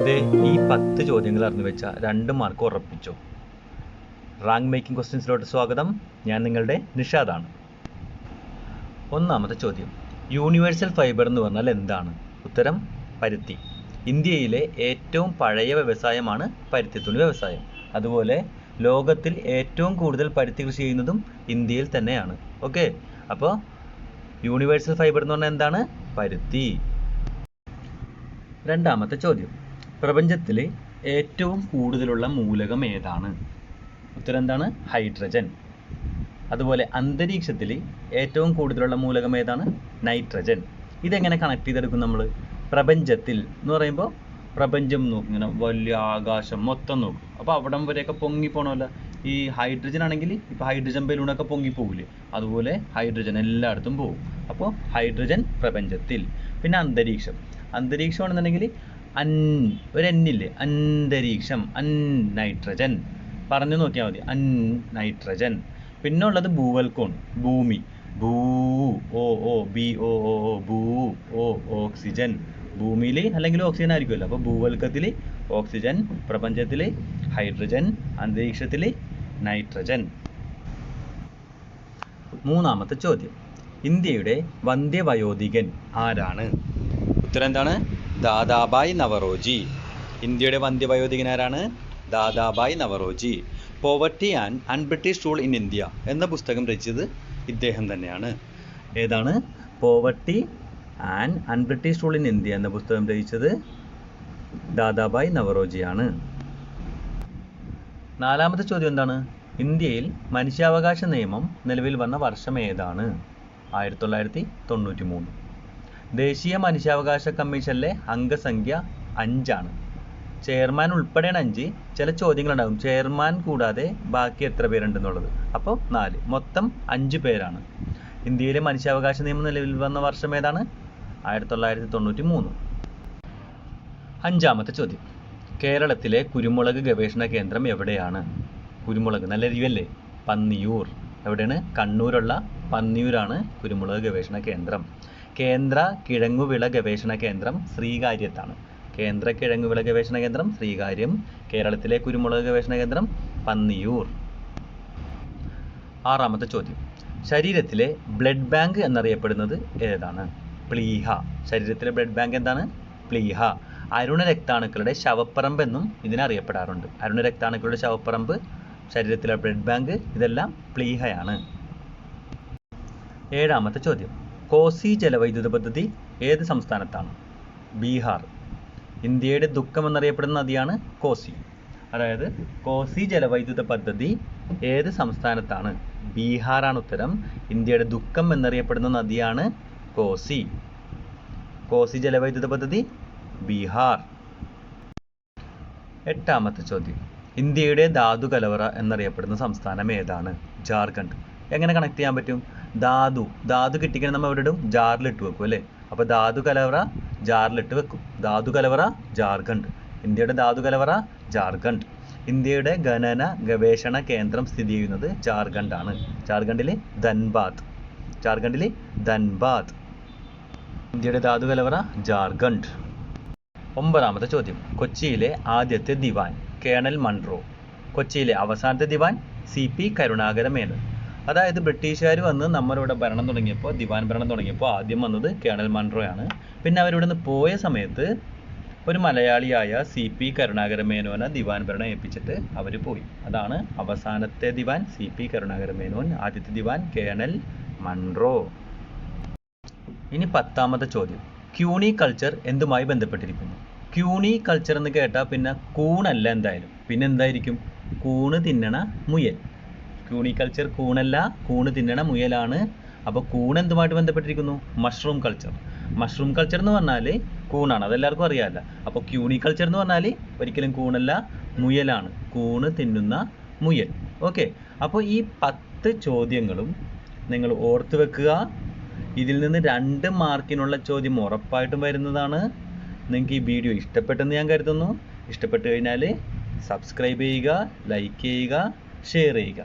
ദേ ഈ 10 ചോദ്യങ്ങൾ അറിഞ്ഞു വെച്ച 2 മാർക്ക് ഉറപ്പിച്ചോ. റാങ്ക് മേക്കിംഗ് ക്വസ്റ്റ്യൻസിലോട്ട് സ്വാഗതം. ഞാൻ നിങ്ങളുടെ നിഷാദാണ്. ഒന്നാമത്തെ ചോദ്യം, യൂണിവേഴ്സൽ ഫൈബർ എന്ന് പറഞ്ഞാൽ എന്താണ്? ഉത്തരം പരുത്തി. ഇന്ത്യയിലെ ഏറ്റവും പഴയ വ്യവസായമാണ് പരുത്തിത്തുണി വ്യവസായം. അതുപോലെ ലോകത്തിൽ ഏറ്റവും കൂടുതൽ പരുത്തി കൃഷി ചെയ്യുന്നതും ഇന്ത്യയിൽ തന്നെയാണ്. ഓക്കെ, അപ്പോൾ യൂണിവേഴ്സൽ ഫൈബർ എന്ന് പറഞ്ഞാൽ എന്താണ്? പരുത്തി. രണ്ടാമത്തെ ചോദ്യം, പ്രപഞ്ചത്തിൽ ഏറ്റവും കൂടുതലുള്ള മൂലകം ഏതാണ്? ഉത്തരം എന്താണ്? ഹൈഡ്രജൻ. അതുപോലെ അന്തരീക്ഷത്തിൽ ഏറ്റവും കൂടുതലുള്ള മൂലകം ഏതാണ്? നൈട്രജൻ. ഇതെങ്ങനെ കണക്ട് ചെയ്തെടുക്കും നമ്മൾ? പ്രപഞ്ചത്തിൽ എന്ന് പറയുമ്പോൾ പ്രപഞ്ചം നോക്കും, ഇങ്ങനെ വലിയ ആകാശം മൊത്തം നോക്കും. അപ്പോൾ അവിടം വരെയൊക്കെ പൊങ്ങി പോകണമല്ലോ. ഈ ഹൈഡ്രജൻ ആണെങ്കിൽ ഇപ്പോൾ ഹൈഡ്രജൻ ബലൂണൊക്കെ പൊങ്ങി പോകില്ലേ, അതുപോലെ ഹൈഡ്രജൻ എല്ലായിടത്തും പോകും. അപ്പോൾ ഹൈഡ്രജൻ പ്രപഞ്ചത്തിൽ. പിന്നെ അന്തരീക്ഷം. അന്തരീക്ഷമാണെന്നുണ്ടെങ്കിൽ ഒരു എന്നില്ലേ, അന്തരീക്ഷം, നൈട്രജൻ. പറഞ്ഞു നോക്കിയാൽ മതി, നൈട്രജൻ. പിന്നെ ഉള്ളത് ഭൂവൽക്കമാണ്, ഭൂമി. ഭൂ ഓക്സിജൻ. ഭൂമിയിൽ അല്ലെങ്കിൽ ഓക്സിജൻ ആയിരിക്കുമല്ലോ. അപ്പോൾ ഭൂവൽക്കത്തിൽ ഓക്സിജൻ, പ്രപഞ്ചത്തിൽ ഹൈഡ്രജൻ, അന്തരീക്ഷത്തിൽ നൈട്രജൻ. മൂന്നാമത്തെ ചോദ്യം, ഇന്ത്യയുടെ വന്ധ്യവയോധികൻ ആരാണ്? ഉത്തരം എന്താണ്? ദാദാബായ് നവറോജി. ഇന്ത്യയുടെ വന്ധ്യവയോധികൻ ആരാണ്? Dadabhai Naoroji. Poverty and un-British rule in India എന്ന പുസ്തകം രചിച്ചത് ഇദ്ദേഹം തന്നെയാണ്. ഏതാണ്? Poverty and un-British rule in India എന്ന പുസ്തകം രചിച്ചത് ദാദാബായ് നവറോജിയാണ്. നാലാമത്തെ ചോദ്യം എന്താണ്? ഇന്ത്യയിൽ മനുഷ്യാവകാശ നിയമം നിലവിൽ വന്ന വർഷം ഏതാണ്? 1993. ദേശീയ മനുഷ്യാവകാശ കമ്മീഷനിലെ അംഗസംഖ്യ 5 ചെയർമാൻ ഉൾപ്പെടെയാണ് 5. ചില ചോദ്യങ്ങളുണ്ടാകും ചെയർമാൻ കൂടാതെ ബാക്കി എത്ര പേരുണ്ടെന്നുള്ളത്. അപ്പോൾ 4, മൊത്തം 5 പേരാണ്. ഇന്ത്യയിലെ മനുഷ്യാവകാശ നിയമം നിലവിൽ വന്ന വർഷം ഏതാണ്? 1993. അഞ്ചാമത്തെ ചോദ്യം, കേരളത്തിലെ കുരുമുളക് ഗവേഷണ കേന്ദ്രം എവിടെയാണ്? കുരുമുളക് നല്ല അരിവല്ലേ, പന്നിയൂർ. എവിടെയാണ്? കണ്ണൂരുള്ള പന്നിയൂരാണ് കുരുമുളക് ഗവേഷണ കേന്ദ്രം. കേന്ദ്ര കിഴങ്ങുവിള ഗവേഷണ കേന്ദ്രം ശ്രീകാര്യത്താണ്. കേന്ദ്ര കിഴങ്ങുവിള ഗവേഷണ കേന്ദ്രം ശ്രീകാര്യം. കേരളത്തിലെ കുരുമുളക് ഗവേഷണ കേന്ദ്രം പന്നിയൂർ. ആറാമത്തെ ചോദ്യം, ശരീരത്തിലെ ബ്ലഡ് ബാങ്ക് എന്നറിയപ്പെടുന്നത് ഏതാണ്? പ്ലീഹ. ശരീരത്തിലെ ബ്ലഡ് ബാങ്ക് എന്താണ്? പ്ലീഹ. അരുണ രക്താണുക്കളുടെ ശവപ്പറമ്പ് എന്നും ഇതിനറിയപ്പെടാറുണ്ട്. അരുണ രക്താണുക്കളുടെ ശവപ്പറമ്പ്, ശരീരത്തിലെ ബ്ലഡ് ബാങ്ക്, ഇതെല്ലാം പ്ലീഹയാണ്. ഏഴാമത്തെ ചോദ്യം, കോസി ജലവൈദ്യുത പദ്ധതി ഏത് സംസ്ഥാനത്താണ്? ബീഹാർ. ഇന്ത്യയുടെ ദുഃഖം എന്നറിയപ്പെടുന്ന നദിയാണ് കോസി. അതായത് കോസി ജലവൈദ്യുത പദ്ധതി ഏത് സംസ്ഥാനത്താണ്? ബീഹാറാണ് ഉത്തരം. ഇന്ത്യയുടെ ദുഃഖം എന്നറിയപ്പെടുന്ന നദിയാണ് കോസി. കോസി ജലവൈദ്യുത പദ്ധതി ബീഹാർ. എട്ടാമത്തെ ചോദ്യം, ഇന്ത്യയുടെ ധാതു കലവറ എന്നറിയപ്പെടുന്ന സംസ്ഥാനം ഏതാണ്? ജാർഖണ്ഡ്. എങ്ങനെ കണക്ട് ചെയ്യാൻ പറ്റും? ധാതു കിട്ടിക്കഴിഞ്ഞാൽ നമ്മൾ എവിടെ ഇടും? ജാറിലിട്ട് വെക്കും അല്ലേ? അപ്പോൾ ധാതു കലവറ ജാറിലിട്ട് വെക്കും. ധാതു കലവറ ജാർഖണ്ഡ്. ഇന്ത്യയുടെ ധാതു കലവറ ജാർഖണ്ഡ്. ഇന്ത്യയുടെ ഖനന ഗവേഷണ കേന്ദ്രം സ്ഥിതി ചെയ്യുന്നത് ജാർഖണ്ഡാണ്. ജാർഖണ്ഡിലെ ധൻബാദ്. ഇന്ത്യയുടെ ധാതു കലവറ ജാർഖണ്ഡ്. ഒമ്പതാമത്തെ ചോദ്യം, കൊച്ചിയിലെ ആദ്യത്തെ ദിവാൻ കേണൽ മൺറോ. കൊച്ചിയിലെ അവസാനത്തെ ദിവാൻ CP കരുണാകര മേനോൻ. അതായത് ബ്രിട്ടീഷുകാർ വന്ന് നമ്മളിവിടെ ഭരണം തുടങ്ങിയപ്പോൾ, ദിവാൻ ഭരണം തുടങ്ങിയപ്പോൾ ആദ്യം വന്നത് കേണൽ മൺറോയാണ്. പിന്നെ അവരിവിടെ നിന്ന് പോയ സമയത്ത് ഒരു മലയാളിയായ CP കരുണാകര മേനോനെ ദിവാൻ ഭരണം ഏൽപ്പിച്ചിട്ട് അവർ പോയി. അതാണ് അവസാനത്തെ ദിവാൻ CP കരുണാകര മേനോൻ, ആദ്യത്തെ ദിവാൻ കേണൽ മൺറോ. ഇനി 10ാമത്തെ ചോദ്യം, ക്യൂണി കൾച്ചർ എന്തുമായി ബന്ധപ്പെട്ടിരിക്കുന്നു? ക്യൂണി കൾച്ചർ എന്ന് കേട്ടാൽ പിന്നെ കൂണല്ല എന്തായാലും, പിന്നെ എന്തായിരിക്കും? കൂണ് തിന്നണ മുയൽ. ക്യൂണി കൾച്ചർ കൂണല്ല, കൂണ് തിന്നണ മുയലാണ്. അപ്പോൾ കൂൺ എന്തുമായിട്ട് ബന്ധപ്പെട്ടിരിക്കുന്നു? Mushroom culture. മഷ്റൂം കൾച്ചർ എന്ന് പറഞ്ഞാൽ കൂണാണ്, അതെല്ലാവർക്കും അറിയാമല്ല. അപ്പോൾ ക്യൂണി കൾച്ചർ എന്ന് പറഞ്ഞാൽ ഒരിക്കലും കൂണല്ല, മുയലാണ്. കൂണ് തിന്നുന്ന മുയൽ. ഓക്കെ, അപ്പോൾ ഈ 10 ചോദ്യങ്ങളും നിങ്ങൾ ഓർത്ത് വെക്കുക. ഇതിൽ നിന്ന് 2 മാർക്കിനുള്ള ചോദ്യം ഉറപ്പായിട്ടും വരുന്നതാണ്. നിങ്ങൾക്ക് ഈ വീഡിയോ ഇഷ്ടപ്പെട്ടെന്ന് ഞാൻ കരുതുന്നു. ഇഷ്ടപ്പെട്ട് കഴിഞ്ഞാൽ സബ്സ്ക്രൈബ് ചെയ്യുക, ലൈക്ക് ചെയ്യുക, ഷെയർ ചെയ്യുക.